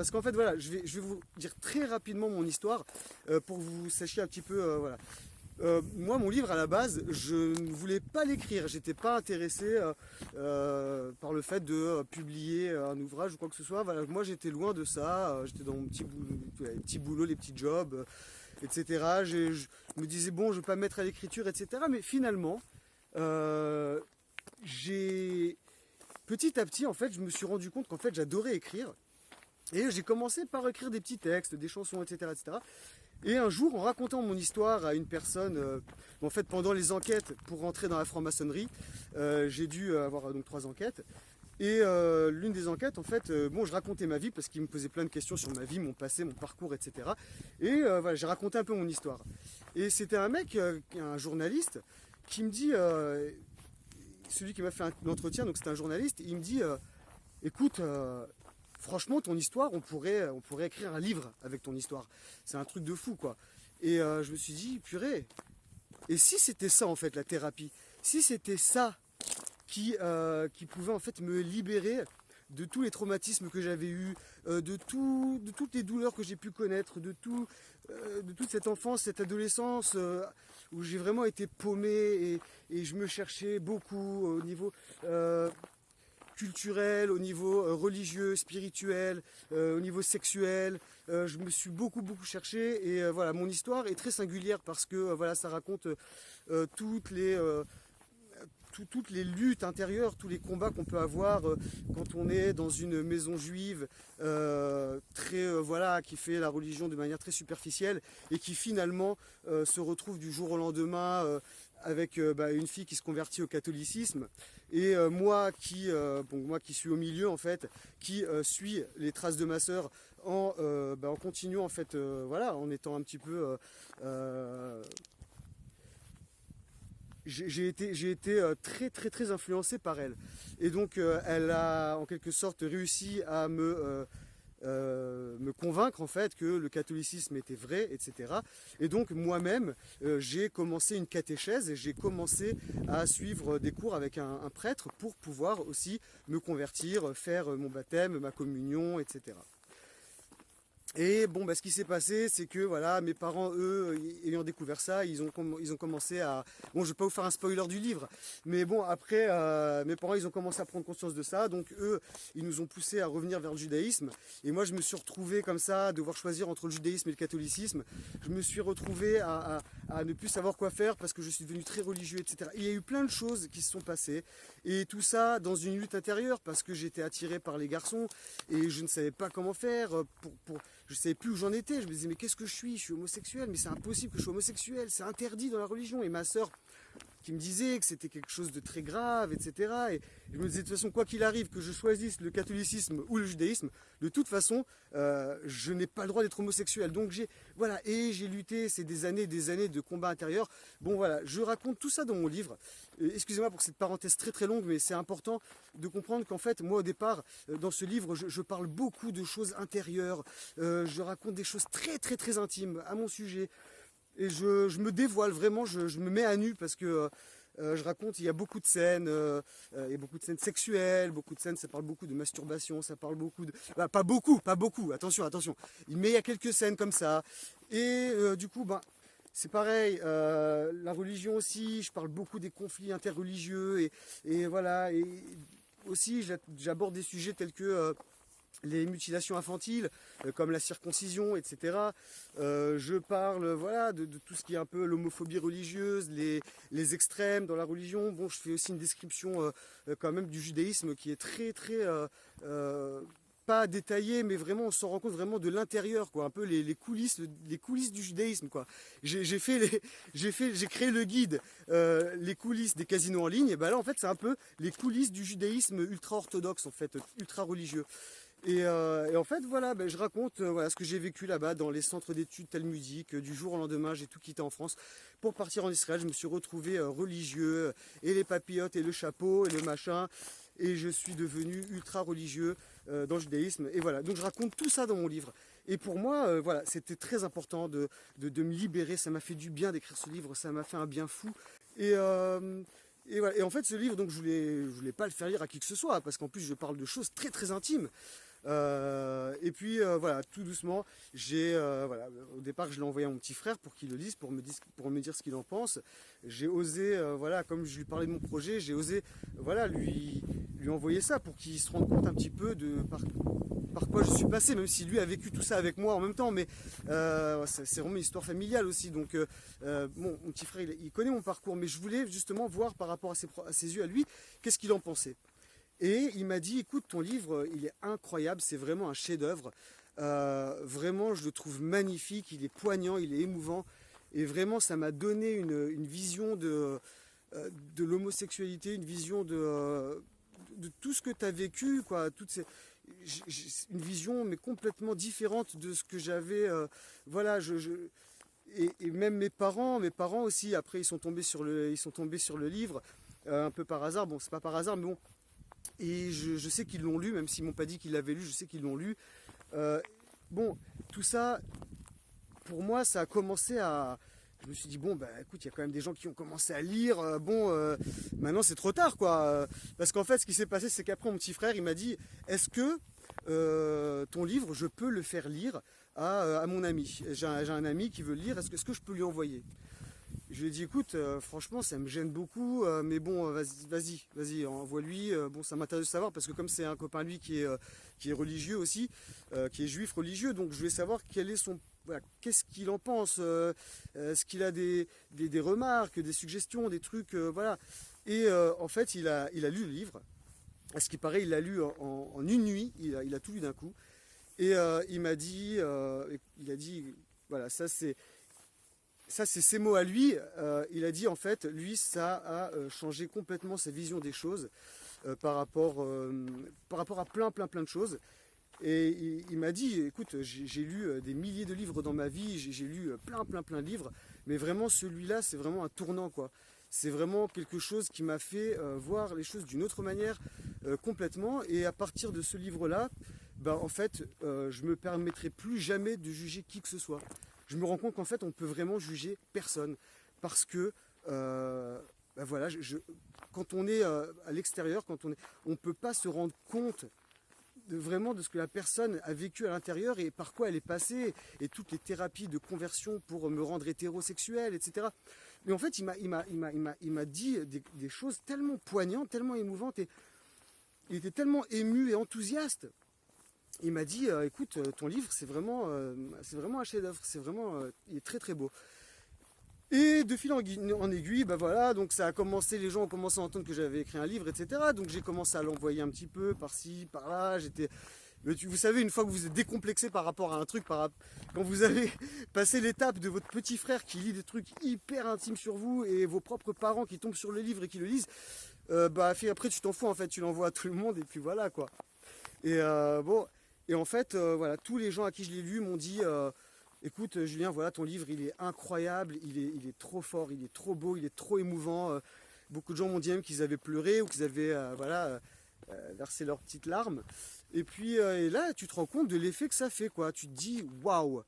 parce qu'en fait, voilà, je vais vous dire très rapidement mon histoire pour que vous sachiez un petit peu, voilà. Moi, mon livre à la base, je ne voulais pas l'écrire. J'étais pas intéressé par le fait de publier un ouvrage ou quoi que ce soit. Voilà, moi, j'étais loin de ça. J'étais dans mon petit boulot, les petits jobs, etc. Je me disais bon, je vais pas me mettre à l'écriture, etc. Mais finalement, euh, j'ai petit à petit, en fait, je me suis rendu compte qu'en fait, j'adorais écrire. Et j'ai commencé par écrire des petits textes, des chansons, etc., etc. Et un jour, en racontant mon histoire à une personne, en fait, pendant les enquêtes pour rentrer dans la franc-maçonnerie, j'ai dû avoir donc 3 enquêtes. Et l'une des enquêtes, en fait, bon, je racontais ma vie parce qu'il me posait plein de questions sur ma vie, mon passé, mon parcours, etc. Et voilà, j'ai raconté un peu mon histoire. Et c'était un mec, un journaliste, qui me dit, celui qui m'a fait l'entretien, donc c'était un journaliste, il me dit, écoute, franchement, ton histoire, on pourrait écrire un livre avec ton histoire. C'est un truc de fou, quoi. Et je me suis dit, purée, et si c'était ça, en fait, la thérapie? Si c'était ça qui pouvait, en fait, me libérer de tous les traumatismes que j'avais eus, de toutes les douleurs que j'ai pu connaître, de toute cette enfance, cette adolescence où j'ai vraiment été paumé et je me cherchais beaucoup au niveau culturel, au niveau religieux, spirituel, au niveau sexuel. Je me suis beaucoup cherché et voilà, mon histoire est très singulière parce que voilà, ça raconte toutes les luttes intérieures, tous les combats qu'on peut avoir quand on est dans une maison juive voilà, qui fait la religion de manière très superficielle et qui finalement se retrouve du jour au lendemain avec une fille qui se convertit au catholicisme et moi qui suis au milieu en fait, qui suis les traces de ma sœur en continuant en fait, voilà, en étant un petit peu j'ai été très influencé par elle. Et donc elle a en quelque sorte réussi à me convaincre en fait que le catholicisme était vrai, etc. Et donc moi-même, j'ai commencé une catéchèse et j'ai commencé à suivre des cours avec un prêtre pour pouvoir aussi me convertir, faire mon baptême, ma communion, etc. Et bon, ce qui s'est passé, c'est que voilà, mes parents, eux, ayant découvert ça, ils ont commencé à... Bon, je vais pas vous faire un spoiler du livre, mais bon, après, mes parents, ils ont commencé à prendre conscience de ça, donc eux, ils nous ont poussés à revenir vers le judaïsme. Et moi, je me suis retrouvé comme ça, à devoir choisir entre le judaïsme et le catholicisme. Je me suis retrouvé à ne plus savoir quoi faire parce que je suis devenu très religieux, etc. Et il y a eu plein de choses qui se sont passées. Et tout ça dans une lutte intérieure parce que j'étais attiré par les garçons et je ne savais pas comment faire je ne savais plus où j'en étais. Je me disais, mais qu'est-ce que je suis homosexuel, mais c'est impossible que je sois homosexuel, c'est interdit dans la religion. Et ma sœur qui me disait que c'était quelque chose de très grave, etc. Et je me disais, de toute façon, quoi qu'il arrive, que je choisisse le catholicisme ou le judaïsme, de toute façon, je n'ai pas le droit d'être homosexuel. Donc voilà, et j'ai lutté, c'est des années de combat intérieur. Bon voilà, je raconte tout ça dans mon livre. Excusez-moi pour cette parenthèse très longue, mais c'est important de comprendre qu'en fait, moi au départ, dans ce livre, je parle beaucoup de choses intérieures. Je raconte des choses très intimes à mon sujet. Et je me dévoile vraiment, je me mets à nu parce que je raconte, il y a beaucoup de scènes, il y a beaucoup de scènes sexuelles, beaucoup de scènes, ça parle beaucoup de masturbation, ça parle beaucoup de... pas beaucoup, attention. Mais il y a quelques scènes comme ça. Et du coup, c'est pareil, la religion aussi, je parle beaucoup des conflits interreligieux et voilà. Et aussi, j'aborde des sujets tels que... les mutilations infantiles, comme la circoncision, etc. Je parle voilà, de tout ce qui est un peu l'homophobie religieuse, les extrêmes dans la religion. Bon, je fais aussi une description quand même du judaïsme qui est pas détaillée, mais vraiment on s'en rend compte vraiment de l'intérieur, quoi, un peu les coulisses du judaïsme, quoi. J'ai créé le guide les coulisses des casinos en ligne, et ben là en fait c'est un peu les coulisses du judaïsme ultra orthodoxe, en fait, ultra religieux. Et en fait, voilà, je raconte voilà, ce que j'ai vécu là-bas dans les centres d'études talmudiques. Du jour au lendemain, j'ai tout quitté en France pour partir en Israël. Je me suis retrouvé religieux, et les papillotes, et le chapeau, et le machin. Et je suis devenu ultra religieux dans le judaïsme. Et voilà, donc je raconte tout ça dans mon livre. Et pour moi, voilà, c'était très important de me libérer. Ça m'a fait du bien d'écrire ce livre, ça m'a fait un bien fou. Et... voilà. Et en fait, ce livre, donc, je voulais pas le faire lire à qui que ce soit, parce qu'en plus, je parle de choses très intimes. Et puis voilà, tout doucement, voilà, au départ je l'ai envoyé à mon petit frère pour qu'il le lise, pour me dire ce qu'il en pense. J'ai osé, voilà, comme je lui parlais de mon projet, j'ai osé, voilà, lui envoyer ça pour qu'il se rende compte un petit peu de par quoi je suis passé, même si lui a vécu tout ça avec moi en même temps, mais c'est vraiment une histoire familiale aussi. Donc bon, mon petit frère, il connaît mon parcours, mais je voulais justement voir par rapport à ses yeux à lui, qu'est-ce qu'il en pensait. Et il m'a dit, écoute, ton livre, il est incroyable, c'est vraiment un chef-d'œuvre. Vraiment, je le trouve magnifique, il est poignant, il est émouvant. Et vraiment, ça m'a donné une vision de l'homosexualité, une vision de tout ce que tu as vécu, quoi. Une vision, mais complètement différente de ce que j'avais. Voilà, et même mes parents aussi, après, ils sont tombés sur le livre, un peu par hasard. Bon, c'est pas par hasard, mais bon. Et je sais qu'ils l'ont lu, même s'ils m'ont pas dit qu'ils l'avaient lu, je sais qu'ils l'ont lu. Bon, tout ça, pour moi, ça a commencé à... Je me suis dit, bon, bah écoute, il y a quand même des gens qui ont commencé à lire. Maintenant c'est trop tard, quoi. Parce qu'en fait, ce qui s'est passé, c'est qu'après, mon petit frère, il m'a dit, est-ce que ton livre, je peux le faire lire à mon ami? J'ai un ami qui veut le lire, est-ce que je peux lui envoyer? Je lui ai dit, écoute, franchement, ça me gêne beaucoup, mais bon, vas-y, envoie-lui. Bon, ça m'intéresse de savoir, parce que comme c'est un copain, lui, qui est religieux aussi, qui est juif religieux, donc je voulais savoir quel est voilà, qu'est-ce qu'il en pense, est-ce qu'il a des remarques, des suggestions, des trucs, voilà. Et en fait, il a lu le livre. À ce qui paraît, il l'a lu en une nuit, il a tout lu d'un coup. Et il m'a dit, voilà, ça c'est ses mots à lui. Il a dit, en fait, lui, ça a changé complètement sa vision des choses par rapport à plein de choses. Et il m'a dit, écoute, j'ai lu des milliers de livres dans ma vie, j'ai lu plein de livres, mais vraiment celui-là, c'est vraiment un tournant, quoi. C'est vraiment quelque chose qui m'a fait voir les choses d'une autre manière complètement. Et à partir de ce livre-là, ben, en fait, je me permettrai plus jamais de juger qui que ce soit. Je me rends compte qu'en fait, on peut vraiment juger personne. Parce que, ben voilà, quand on est à l'extérieur, on ne peut pas se rendre compte vraiment de ce que la personne a vécu à l'intérieur et par quoi elle est passée, et toutes les thérapies de conversion pour me rendre hétérosexuel, etc. Mais en fait, il m'a dit des choses tellement poignantes, tellement émouvantes, et il était tellement ému et enthousiaste. Il m'a dit, écoute, ton livre, c'est vraiment un chef-d'œuvre, il est très très beau. Et de fil en aiguille, bah voilà, donc ça a commencé, les gens ont commencé à entendre que j'avais écrit un livre, etc. Donc j'ai commencé à l'envoyer un petit peu par-ci, par-là. Vous savez, une fois que vous êtes décomplexé par rapport à un truc, quand vous avez passé l'étape de votre petit frère qui lit des trucs hyper intimes sur vous et vos propres parents qui tombent sur le livre et qui le lisent, bah après tu t'en fous, en fait, tu l'envoies à tout le monde et puis voilà, quoi. Et bon, et en fait, voilà, tous les gens à qui je l'ai lu m'ont dit, écoute Julien, voilà, ton livre, il est incroyable, il est trop fort, il est trop beau, il est trop émouvant. Beaucoup de gens m'ont dit même qu'ils avaient pleuré ou qu'ils avaient versé leurs petites larmes. Et puis et là, tu te rends compte de l'effet que ça fait, quoi. Tu te dis waouh,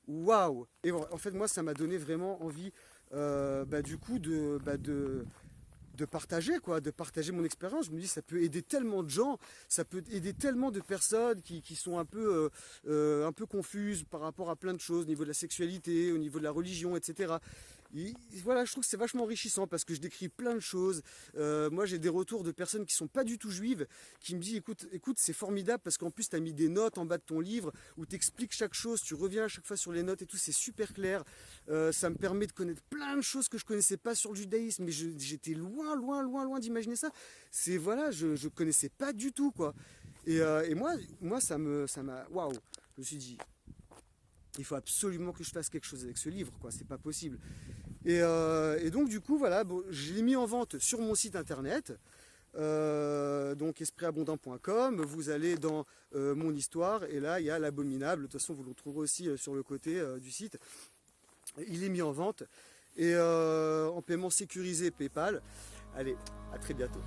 waouh. Et en fait, moi, ça m'a donné vraiment envie, du coup, de partager, quoi, de partager mon expérience. Je me dis, ça peut aider tellement de gens, ça peut aider tellement de personnes qui sont un peu confuses par rapport à plein de choses, au niveau de la sexualité, au niveau de la religion, etc. Et voilà, je trouve que c'est vachement enrichissant parce que je décris plein de choses. Moi, j'ai des retours de personnes qui sont pas du tout juives, qui me disent, écoute, c'est formidable parce qu'en plus, tu as mis des notes en bas de ton livre où tu expliques chaque chose, tu reviens à chaque fois sur les notes et tout, c'est super clair. Ça me permet de connaître plein de choses que je connaissais pas sur le judaïsme, mais j'étais loin d'imaginer ça. C'est voilà, je connaissais pas du tout, quoi. Et moi, ça m'a, waouh. Je me suis dit, il faut absolument que je fasse quelque chose avec ce livre, quoi. C'est pas possible. Et donc du coup, voilà, bon, je l'ai mis en vente sur mon site internet. Donc espritabondant.com, vous allez dans mon histoire et là il y a l'abominable. De toute façon, vous le trouverez aussi sur le côté du site. Il est mis en vente et en paiement sécurisé PayPal. Allez, à très bientôt.